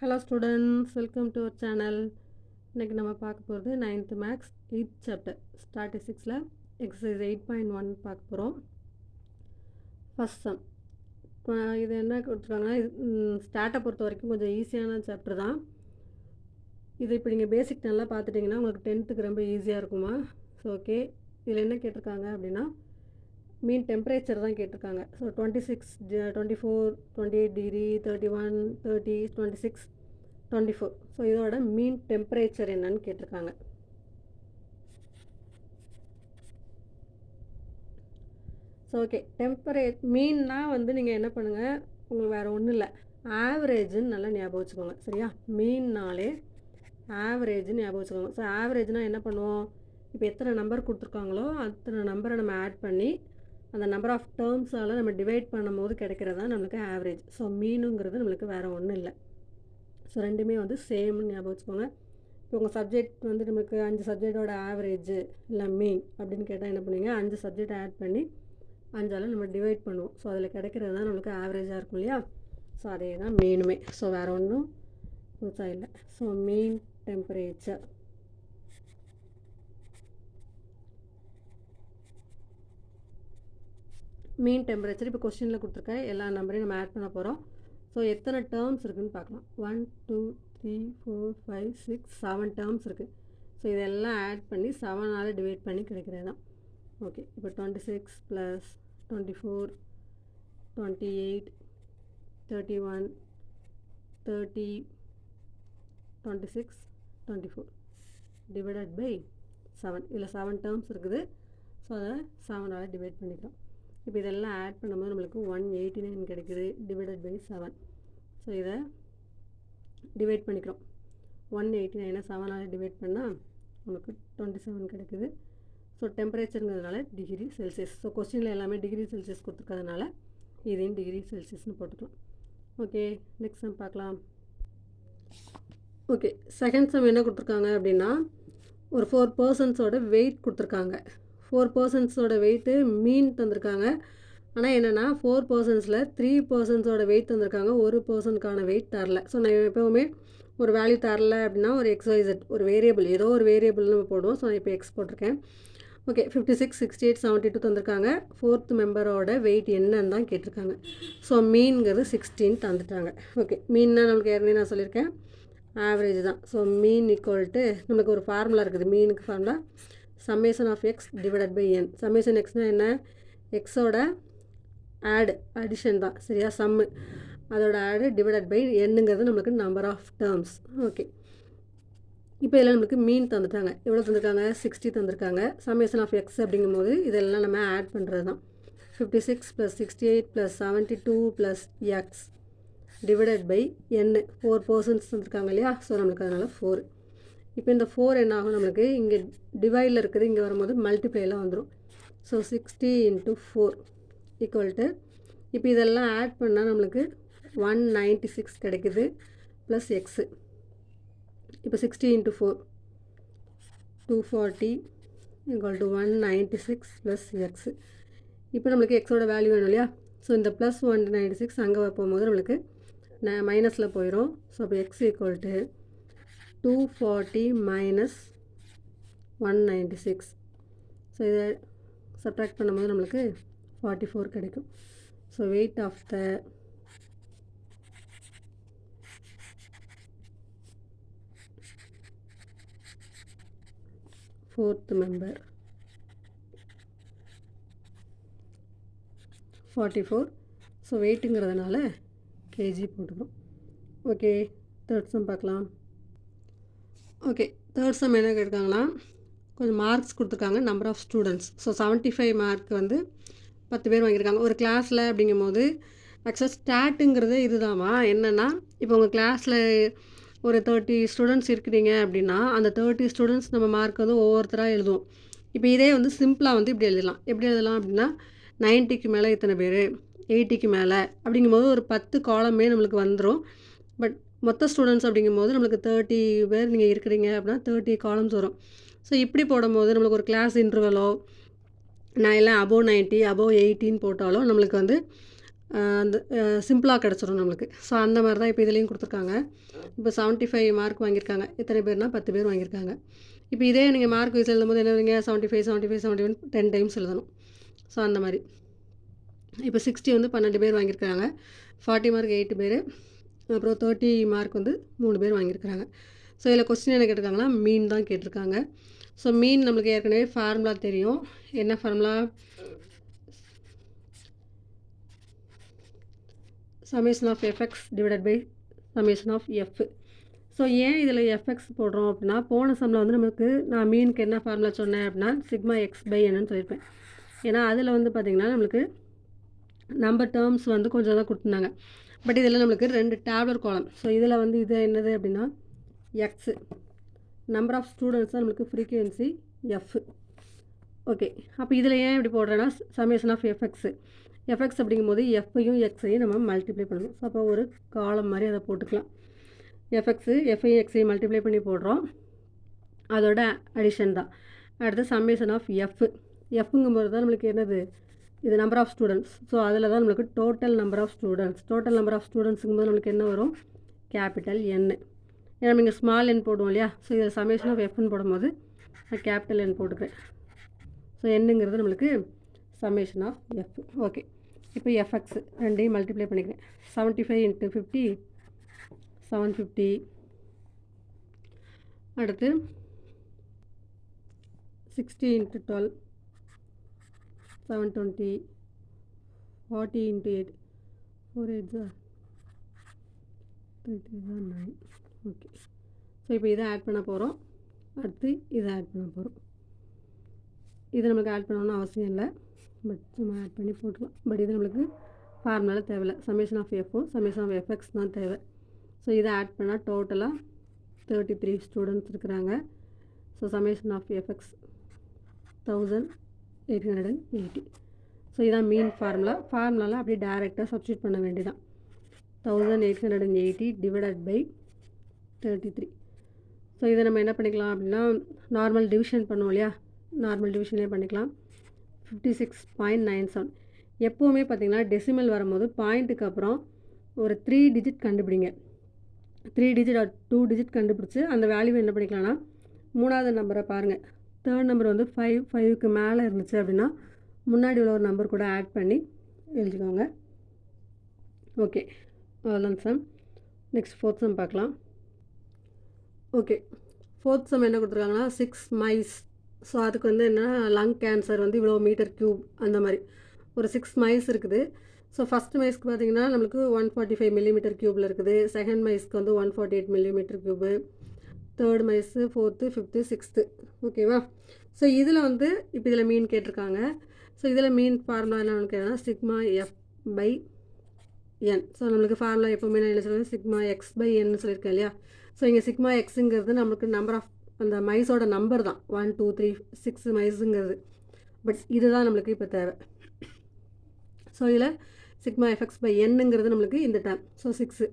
Hello students, welcome to our channel. இன்னைக்கு நம்ம பார்க்க போகிறது 9th Maths 8th chapter Statisticsல exercise 8.1 பார்க்க போகிறோம். First sum. இது என்ன கொடுத்துருக்காங்கன்னா ஸ்டார்ட்டை பொறுத்த வரைக்கும் கொஞ்சம் ஈஸியான சாப்டர் தான். இது இப்போ நீங்கள் பேசிக் நல்லா பார்த்துட்டிங்கன்னா உங்களுக்கு 10th ரொம்ப ஈஸியாக இருக்குமா? ஸோ ஓகே, இதில் என்ன கேட்டிருக்காங்க அப்படின்னா மீன் டெம்பரேச்சர் தான் கேட்டிருக்காங்க. So 26, 24, 28 degree, 31, 30, 26, 24. ஸோ இதோட மீன் டெம்பரேச்சர் என்னன்னு கேட்டிருக்காங்க. ஸோ ஓகே, மீன்னா நீங்கள் என்ன பண்ணுங்கள், உங்களுக்கு வேறு ஒன்றும் இல்லை, ஆவரேஜுன்னு நல்லா ஞாபகம் வச்சுக்கோங்க. சரியா? மீன்னாலே ஆவரேஜ்னு ஞாபகம் வச்சுக்கோங்க. ஸோ ஆவரேஜ்னால் என்ன பண்ணுவோம், இப்போ எத்தனை நம்பர் கொடுத்துருக்காங்களோ அத்தனை நம்பரை நம்ம ஆட் பண்ணி அந்த நம்பர் ஆஃப் டேர்ம்ஸால் நம்ம டிவைட் பண்ணும்போது கிடைக்கிறது தான் நம்மளுக்கு ஆவரேஜ். ஸோ மீனுங்கிறது நம்மளுக்கு வேறு ஒன்றும் இல்லை. ஸோ ரெண்டுமே சேம்னு ஞாபகம் வச்சுக்கோங்க. இப்போ உங்கள் சப்ஜெக்ட் நம்மளுக்கு 5 சப்ஜெக்டோட ஆவரேஜ் இல்லை மீன் அப்படின்னு கேட்டால் என்ன பண்ணுவீங்க, 5 சப்ஜெக்ட் ஆட் பண்ணி 5ஆல் நம்ம டிவைட் பண்ணுவோம். ஸோ அதில் கிடைக்கிறது தான் நம்மளுக்கு ஆவரேஜாக இருக்கும் இல்லையா? ஸோ அதே தான் மீனுமே. ஸோ வேறு ஒன்றும் புதுசாக இல்லை. ஸோ மீன் டெம்பரேச்சர் இப்போ கொஸ்டினில் கொடுத்துருக்கேன் எல்லா நம்பரையும் நம்ம ஆட் பண்ண போகிறோம். ஸோ எத்தனை டேர்ம்ஸ் இருக்குதுன்னு பார்க்கலாம். 1, 2, 3, 4, 5, 6, 7 டேர்ம்ஸ் இருக்குது. ஸோ இதெல்லாம் ஆட் பண்ணி 7ஆல் டிவைட் பண்ணி கிடைக்கிறது தான். ஓகே, இப்போ 26 + 24, 28, 31, 30, 26, 24 டிவைடட் பை 7. இதில் 7 டேர்ம்ஸ் இருக்குது. ஸோ அதை 7ஆல் டிவைட் பண்ணிக்கலாம். இப்போ இதெல்லாம் ஆட் பண்ணும்போது நம்மளுக்கு 189 கிடைக்குது டிவைடட் பை 7. ஸோ இதை டிவைட் பண்ணிக்கிறோம். 189 7ஆல் டிவைட் பண்ணால் நமக்கு 27 கிடைக்குது. ஸோ டெம்பரேச்சருங்கிறதுனால டிகிரி செல்சியஸ். ஸோ கொஸ்டினில் எல்லாமே டிகிரி செல்சியஸ் கொடுத்துருக்கிறதுனால இதையும் டிகிரி செல்சியஸ்னு போட்டுக்கலாம். ஓகே, நெக்ஸ்ட் சம் பார்க்கலாம். ஓகே, செகண்ட் சம் என்ன கொடுத்துருக்காங்க அப்படின்னா ஒரு 4 பர்சன்ஸோட வெயிட் கொடுத்துருக்காங்க. 4 பர்சன்ஸோட வெயிட்டு மீன் தந்திருக்காங்க. ஆனால் என்னென்னா 4 பர்சன்ஸில் 3 பர்சன்ஸோட வெயிட் தந்திருக்காங்க, ஒரு பர்சனுக்கான வெயிட் தரல. ஸோ நான் எப்போவுமே ஒரு வேல்யூ தரல அப்படின்னா ஒரு XYZ ஒரு வேரியபிள், ஏதோ ஒரு வேரியபிள் நம்ம போடுவோம். ஸோ நான் இப்போ எக்ஸ் போட்டிருக்கேன். ஓகே, 56, 68, 72 தந்திருக்காங்க. 4th மெம்பரோட வெயிட் என்னன்னு தான் கேட்டிருக்காங்க. ஸோ மீன்கிறது 16 தந்துட்டாங்க. ஓகே, மீன்னா நம்மளுக்கு ஏற்கனவே நான் சொல்லியிருக்கேன் ஆவரேஜ் தான். ஸோ மீன் ஈக்குவல்ட்டு நமக்கு ஒரு ஃபார்முலா இருக்குது. மீனுக்கு formula summation of X divided by N. Summation எக்ஸ்னால் என்ன, எக்ஸோட அடிஷன் தான். சரியா? சம்மு அதோட ஆடு டிவைடட் பை என்னங்கிறது நம்மளுக்கு நம்பர் ஆஃப் டேர்ம்ஸ். ஓகே, இப்போ இதில் நம்மளுக்கு மீன் தந்துட்டாங்க. எவ்வளோ தந்திருக்காங்க, 60 தந்திருக்காங்க. சம்மேஷன் ஆஃப் எக்ஸ் அப்படிங்கும்போது இதெல்லாம் நம்ம ஆட் பண்ணுறது தான். 56 + 68 + 72 + x divided by N. 4 persons தந்திருக்காங்க இல்லையா? ஸோ நம்மளுக்கு அதனால் 4. இப்போ இந்த 4 என்ன ஆகும், நம்மளுக்கு இங்கே டிவைடில் இருக்குது, இங்கே வரும்போது மல்டிப்ளைலாம் வந்துடும். ஸோ 60 × 4 ஈக்குவல்ட்டு இப்போ இதெல்லாம் ஆட் பண்ணால் நம்மளுக்கு 196 கிடைக்குது ப்ளஸ் எக்ஸு. இப்போ 60 × 4 240 = 196 ப்ளஸ் எக்ஸு. இப்போ நம்மளுக்கு எக்ஸோட வேல்யூ வேணும் இல்லையா? ஸோ இந்த ப்ளஸ் 196 அங்கே போகும்போது நம்மளுக்கு மைனஸில் போயிடும். ஸோ அப்போ எக்ஸ் ஈக்குவல்ட்டு 240 - 196. ஸோ இதை சப்ட்ராக்ட் பண்ணும்போது நம்மளுக்கு 44 கிடைக்கும். So weight of the fourth member 44. So வெயிட்டுங்கிறதுனால கேஜி போட்டுக்கிறோம். ஓகே, தேர்ட் சம் பார்க்கலாம். ஓகே, தேர்ட் சம் என்ன கேட்டிருக்காங்கன்னா கொஞ்சம் மார்க்ஸ் கொடுத்துருக்காங்க, number of students. So 75 mark 10 பேர் வாங்கியிருக்காங்க ஒரு கிளாஸில். அப்படிங்கும்போது ஆக்சுவலாக ஸ்டாட்டுங்கிறது இதுதாம்மா. என்னென்னா இப்போ உங்கள் கிளாஸில் ஒரு 30 ஸ்டூடெண்ட்ஸ் இருக்கிறீங்க அப்படின்னா அந்த 30 ஸ்டூடெண்ட்ஸ் நம்ம மார்க் ஒவ்வொருத்தராக எழுதுவோம். இப்போ இதே சிம்பிளாக இப்படி எழுதலாம். எப்படி எழுதலாம் அப்படின்னா 90க்கு மேலே இத்தனை பேர், 80க்கு மேலே அப்படிங்கும்போது ஒரு 10 காலமே நம்மளுக்கு வந்துடும். பட் மொத்த ஸ்டூடெண்ட்ஸ் அப்படிங்கும்போது நம்மளுக்கு 30 பேர் நீங்கள் இருக்கிறீங்க அப்படின்னா 30 காலம்ஸ் வரும். ஸோ இப்படி போடும்போது நம்மளுக்கு ஒரு கிளாஸ் இன்டர்வலோ நான் எல்லாம் above 90 above 80 போட்டாலும் நம்மளுக்கு அந்த சிம்பிளாக கிடச்சிரும் நம்மளுக்கு. ஸோ அந்த மாதிரி தான் இப்போ இதுலேயும் கொடுத்துருக்காங்க. இப்போ 75 மார்க் வாங்கியிருக்காங்க. எத்தனை பேர்னா 10 பேர் வாங்கியிருக்காங்க. இப்போ இதே நீங்கள் மார்க் வைஸ் எழுதும்போது என்ன எழுதுங்க 75 75 71 10 டைம்ஸ் எழுதணும். ஸோ அந்த மாதிரி இப்போ 60 வந்து 12 பேர் வாங்கியிருக்காங்க. 40 மார்க் 8 பேர், அப்புறம் 30 மார்க் வந்து 3 பேர் வாங்கியிருக்காங்க. ஸோ இதில் கொஸ்டின் என்ன கேட்டிருக்காங்கன்னா மீன் தான் கேட்டிருக்காங்க. ஸோ மீன் நம்மளுக்கு ஏற்கனவே ஃபார்முலா தெரியும். என்ன formula? summation of fx divided by summation of f. So ஏன் இதில் எஃப்எக்ஸ் போடுறோம் அப்படின்னா, போன சம்மில் வந்து நமக்கு நான் மீனுக்கு என்ன ஃபார்முலா சொன்னேன் அப்படின்னா சிக்மா எக்ஸ் பை என்னன்னு சொல்லியிருப்பேன். ஏன்னா அதில் வந்து பார்த்திங்கன்னா நம்மளுக்கு நம்பர் டேர்ம்ஸ் வந்து கொஞ்சம் தான் கொடுத்துருந்தாங்க. பட் இதில் நம்மளுக்கு 2 டேப்லர் காலம். ஸோ இதில் வந்து இது என்னது அப்படின்னா எக்ஸு, நம்பர் ஆஃப் ஸ்டூடெண்ட்ஸ் தான் நம்மளுக்கு ஃப்ரீக்வன்சி எஃப். ஓகே, அப்போ இதில் ஏன் இப்படி போடுறேன்னா சமேஷன் ஆஃப் எஃப்எக்ஸு. எஃப்எக்ஸ் அப்படிங்கும்போது எஃப்பையும் எக்ஸையும் நம்ம மல்டிப்ளை பண்ணணும். ஸோ அப்போ ஒரு காலம் மாதிரி அதை போட்டுக்கலாம். எஃப்எக்ஸு எஃப்ஐயும் எக்ஸையும் மல்டிப்ளை பண்ணி போடுறோம், அதோட அடிஷன் தான். அடுத்து சம்மேஷன் ஆஃப் எஃப். எஃப்ங்கும்போது தான் நம்மளுக்கு என்னது, இது நம்பர் ஆஃப் ஸ்டூடெண்ட்ஸ். ஸோ அதில் தான் நம்மளுக்கு total number of students. Total number of ஸ்டூடெண்ட்ஸுங்கும்போது நம்மளுக்கு என்ன வரும், கேபிட்டல் என். ஏன்னா நம்ம இங்கே ஸ்மால் என் போடுவோம் இல்லையா. ஸோ இதில் சம்மேஷன் ஆஃப் எஃப்னு போடும்போது நான் கேபிட்டல் என் போட்டுக்கிறேன். ஸோ என்னங்கிறது நம்மளுக்கு சம்மேஷன் ஆஃப் எஃப். ஓகே, இப்போ எஃப்எக்ஸ் ரெண்டையும் மல்டிப்ளை பண்ணிக்கிறேன். 75 × 50 750. அடுத்து 60 × 12 720. 40 × 8 4 8 9. ஓகே, ஸோ இப்போ இதை ஆட் பண்ண போகிறோம். அடுத்து இதை ஆட் பண்ண போகிறோம். இது நம்மளுக்கு ஆட் பண்ணணும்னு அவசியம் இல்லை, பட் நம்ம ஆட் பண்ணி போட்டுக்கலாம். பட் இது நம்மளுக்கு ஃபார்முலாவில் தேவையில்லை. சம்மேஷன் ஆஃப் எஃப்பும் சம்மேஷன் ஆஃப் எஃப்எக்ஸ் தான் தேவை. ஸோ இதை ஆட் பண்ணால் டோட்டலாக 33 ஸ்டூடெண்ட்ஸ் இருக்கிறாங்க. So summation of FX 1880. So இதான் மீன் ஃபார்முலாவில் அப்படியே டேரெக்டாக சப்ஸ்டியூட் பண்ண வேண்டியதான். 1880 டிவைடட் பை 33. ஸோ இதை நம்ம என்ன பண்ணிக்கலாம் அப்படின்னா நார்மல் டிவிஷன் பண்ணுவோம் இல்லையா, நார்மல் டிவிஷனே பண்ணிக்கலாம். 56.97. எப்போவுமே பார்த்திங்கன்னா டெசிமல் வரும்போது பாயிண்ட்டுக்கு அப்புறம் ஒரு 3 டிஜிட் கண்டுபிடிங்க. 3 டிஜிட் ஆர் 2 டிஜிட் கண்டுபிடிச்சி அந்த வேல்யூவை என்ன பண்ணிக்கலாம்னா மூணாவது நம்பரை பாருங்கள். தேர்ட் நம்பர் வந்து 5க்கு மேலே இருந்துச்சு அப்படின்னா முன்னாடி உள்ள ஒரு நம்பர் கூட ஆட் பண்ணி எழுதிக்கோங்க. ஓகே, அவ்வளோதான் சம். நெக்ஸ்ட் 4th சம் பார்க்கலாம். ஓகே, 4th சம் என்ன கொடுத்துருக்காங்கன்னா 6 mice. ஸோ அதுக்கு வந்து என்ன, லங் கேன்சர் வந்து இவ்வளோ மீட்டர் க்யூப் அந்த மாதிரி ஒரு 6 mice இருக்குது. ஸோ ஃபஸ்ட் மைஸ்க்கு பார்த்திங்கன்னா நம்மளுக்கு 145 மில்லிமீட்டர் க்யூப்பில் இருக்குது. செகண்ட் மைஸ்க்கு வந்து 148 millimetre cube. Third mice 4th 5th 6th. ஓகேவா. ஸோ இதில் வந்து இப்போ இதில் மீன் கேட்டிருக்காங்க. ஸோ இதில் மீன் ஃபார்முலா என்ன கேட்டோன்னா sigma F by N. So நம்மளுக்கு ஃபார்முலா எப்போவுமே நான் என்ன சொல்லுவேன், சிக்மா எக்ஸ் பை என்னு சொல்லியிருக்கேன் இல்லையா. ஸோ இங்கே சிக்மா எக்ஸுங்கிறது நம்மளுக்கு நம்பர் ஆஃப் அந்த மைஸோட நம்பர் தான், 1 2 3 6 மைஸுங்கிறது. பட் இதுதான் நம்மளுக்கு இப்போ தேவை. ஸோ இதில் சிக்மா எஃப்எக்ஸ் பை என்னங்கிறது நம்மளுக்கு இந்த டேம். ஸோ 6.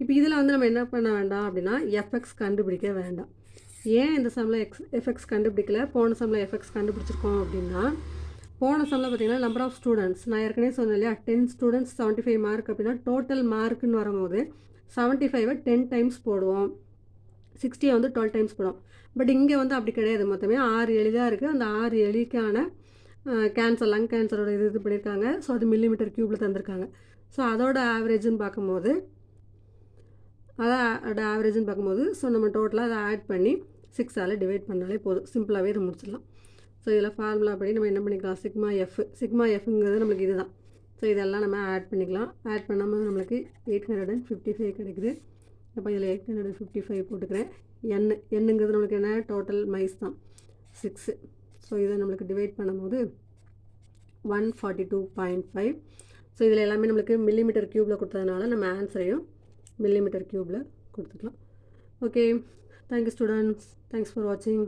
இப்போ இதில் வந்து நம்ம என்ன பண்ண வேண்டாம் அப்படின்னா எஃப்எக்ஸ் கண்டுபிடிக்க வேண்டாம். ஏன் இந்த சம்மில் எஃப்எக்ஸ் கண்டுபிடிக்கல, போன சம்மில் எஃப்எக்ஸ் கண்டுபிடிச்சிருக்கோம் அப்படின்னா, போன சம்மில் பார்த்திங்கன்னா நம்பர் ஆஃப் ஸ்டூடெண்ட்ஸ் நான் ஏற்கனவே சொன்னேன் இல்லையா, 10 ஸ்டூடெண்ட்ஸ் 75 மார்க் அப்படின்னா டோட்டல் மார்க்குன்னு வரும்போது 75 10 டைம்ஸ் போடுவோம், 60 வந்து 12 டைம்ஸ் போடுவோம். பட் இங்கே வந்து அப்படி கிடையாது. மொத்தமே 6 எலிதாக இருக்குது. அந்த 6 எலிக்கான கேன்சர், லங் கேன்சரோட இது பண்ணியிருக்காங்க. ஸோ அது மில்லிமீட்டர் க்யூப்பில் தந்திருக்காங்க. ஸோ அதோட ஆவரேஜ்னு பார்க்கும்போது ஸோ நம்ம டோட்டலாக அதை ஆட் பண்ணி 6ஆல் டிவைட் பண்ணாலே போதும். சிம்பிளாகவே இதை முடிச்சிடலாம். ஸோ இதில் ஃபார்முலா படி நம்ம என்ன பண்ணிக்கலாம், சிக்மா எஃப்ங்கிறது நம்மளுக்கு இது தான். ஸோ இதெல்லாம் நம்ம ஆட் பண்ணிக்கலாம். ஆட் பண்ணும்போது நம்மளுக்கு 855 கிடைக்குது. அப்போ இதில் 855 போட்டுக்கிறேன். என்னங்கிறது நம்மளுக்கு என்ன, டோட்டல் மைஸ் தான் 6. ஸோ இதை நம்மளுக்கு டிவைட் பண்ணும்போது 142.5. ஸோ இதில் எல்லாமே நம்மளுக்கு மில்லிமீட்டர் க்யூப்பில் கொடுத்ததுனால நம்ம ஆன்சரையும் மில்லிமீட்டர் க்யூப்பில் கொடுத்துக்கலாம். Okay, thank you students. Thanks for வாட்சிங்.